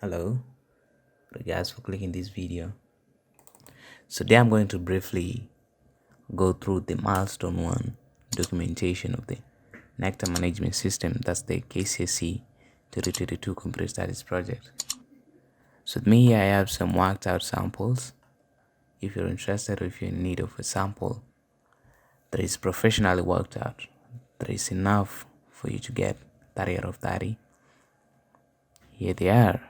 Hello, thank you guys for clicking this video. So today I'm going to briefly go through the milestone 1 documentation of the NEKTA management system. That's the KCSE 2022 computer studies project. So with me here I have some worked out samples. If you're interested or if you're in need of a sample that is professionally worked out, that is enough for you to get 30 out of 30, here they are.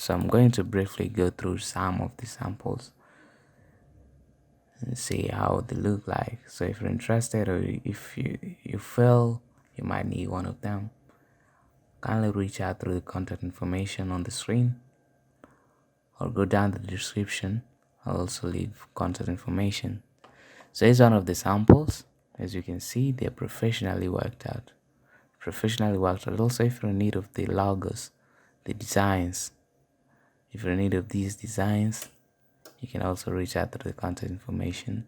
So I'm going to briefly go through some of the samples and see how they look like. So if you're interested or if you feel you might need one of them, kindly reach out through the contact information on the screen or go down the description. I'll also leave contact information. So here's one of the samples. As you can see, they're professionally worked out. Also, if you're in need of the logos, the designs, if you're in need of these designs, you can also reach out to the contact information.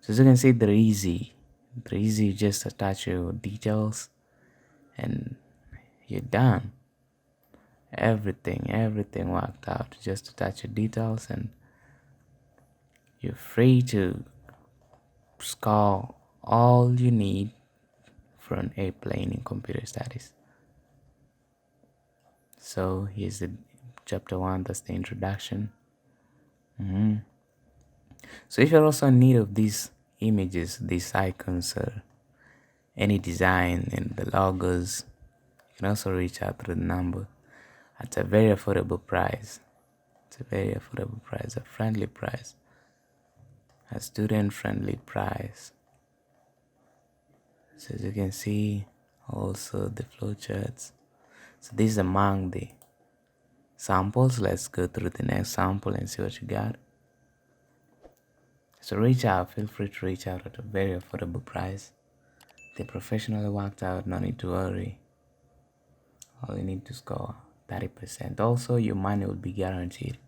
So as you can see, they're easy. You just attach your details and you're done. Everything worked out. Just attach your details and you're free to score all you need for an A plane in computer studies. So here's the chapter 1, that's the introduction. So if you're also in need of these images, these icons, or any design in the logos, you can also reach out to the number at a very affordable price. It's a very affordable price, a friendly price, a student-friendly price. So as you can see, also the flowcharts. So this is among the samples. Let's go through the next sample and see what you got. So reach out, feel free to reach out at a very affordable price. They're professionally worked out, no need to worry. All you need to score 30%. Also, your money will be guaranteed.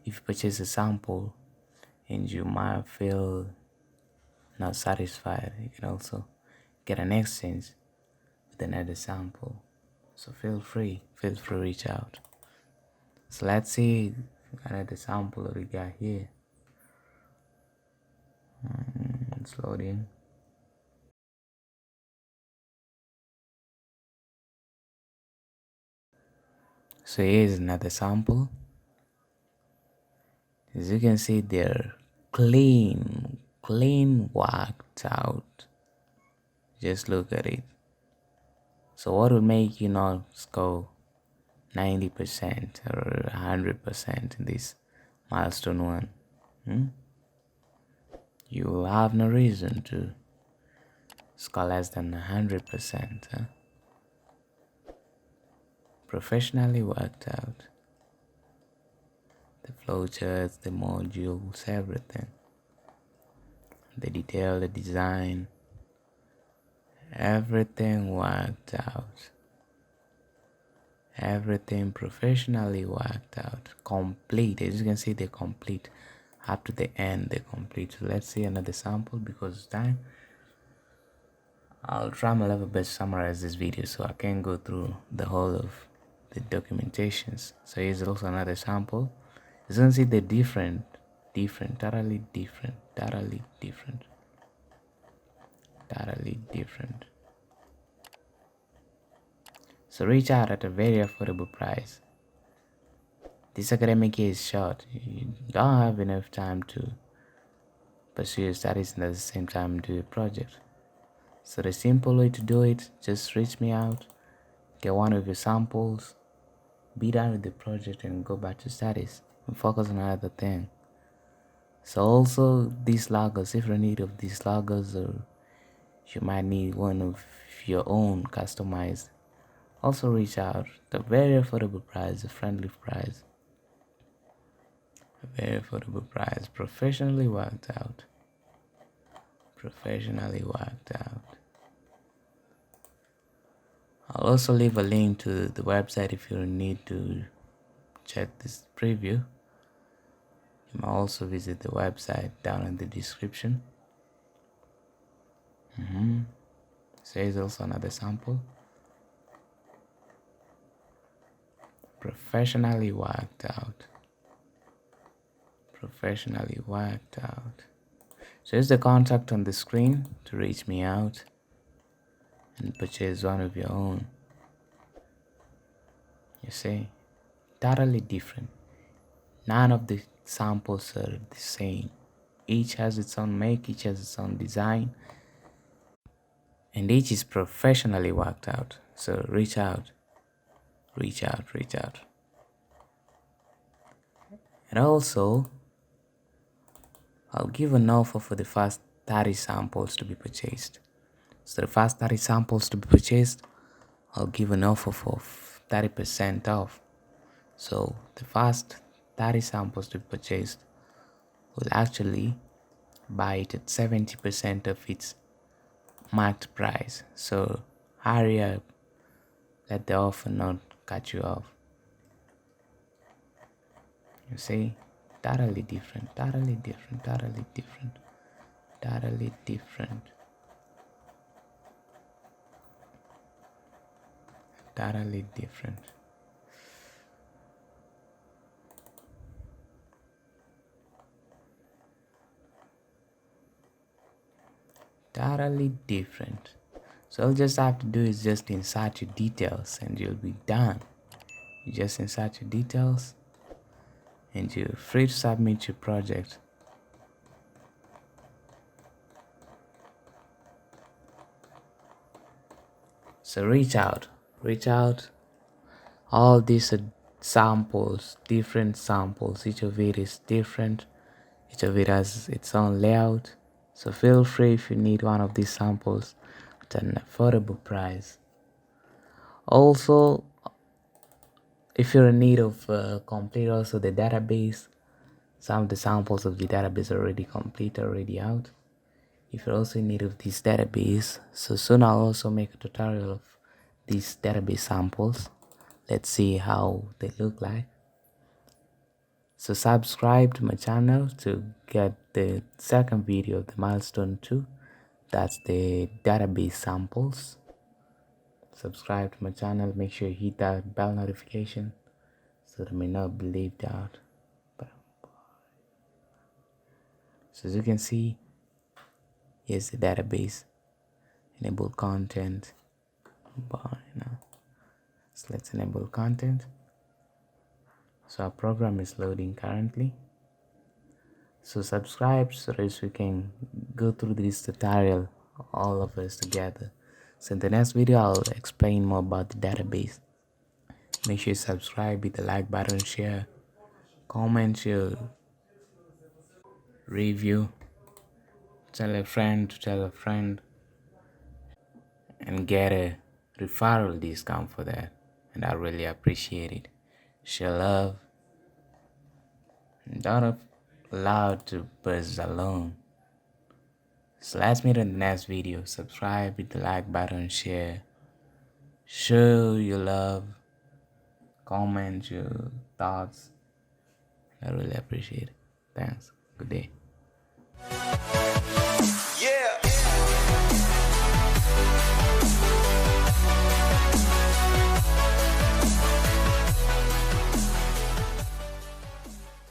If you purchase a sample and you might feel not satisfied, you can also get an exchange with another sample. So feel free to reach out. So let's see another sample that we got here. It's loading. So here's another sample. As you can see, they're clean worked out. Just look at it. So what will make you not score 90% or 100% in this milestone 1? You will have no reason to score less than 100%. Professionally worked out. The flowcharts, the modules, everything. The detail, the design, everything worked out. Everything professionally worked out. Complete. As you can see, they're complete. Up to the end, they're complete. So let's see another sample because it's time. I'll try my level best to summarize this video so I can go through the whole of the documentations. So here's also another sample. As you can see, they're different, totally different. So reach out at a very affordable price. This academic year is short. You don't have enough time to pursue your studies and at the same time do a project. So the simple way to do it, just reach me out, get one of your samples, be done with the project and go back to studies and focus on another thing. So also these logos, if you're in need of these logos or you might need one of your own customized, also reach out. The very affordable price, a friendly price. A very affordable price, professionally worked out. I'll also leave a link to the website if you need to check this preview. You may also visit the website down in the description. So here's also another sample. professionally worked out. Professionally worked out. So here's the contact on the screen to reach me out and purchase one of your own. You see, totally different. None of the samples are the same. Each has its own make, each has its own design, and each is professionally worked out. So reach out, reach out, reach out. And also, I'll give an offer for the first 30 samples to be purchased. So the first 30 samples to be purchased, I'll give an offer for 30% off. So the first 30 samples to be purchased will actually buy it at 70% of its marked price. So hurry up, let the offer not cut you off. You see, totally different, totally different, totally different, totally different, totally different. Totally different. So all you just have to do is just insert your details and you'll be done. You just insert your details and you're free to submit your project. So reach out, reach out. All these are samples, different samples. Each of it is different. Each of it has its own layout. So feel free if you need one of these samples at an affordable price. Also, if you're in need of complete also the database, some of the samples of the database are already complete, already out. If you're also in need of this database, so soon I'll also make a tutorial of these database samples. Let's see how they look like. So subscribe to my channel to get the second video of the milestone 2. That's the database samples. Subscribe to my channel, make sure you hit that bell notification so that I may not be left out. So as you can see, here's the database. Enable content. So let's enable content. So our program is loading currently. So subscribe so that we can go through this tutorial all of us together. So in the next video I'll explain more about the database. Make sure you subscribe, hit the like button, share, comment your review, tell a friend to tell a friend, and get a referral discount for that, and I really appreciate it. Share love, and don't allow it to buzz alone. So let's meet in the next video. Subscribe, hit the like button, share, show your love, comment your thoughts. I really appreciate it. Thanks. Good day.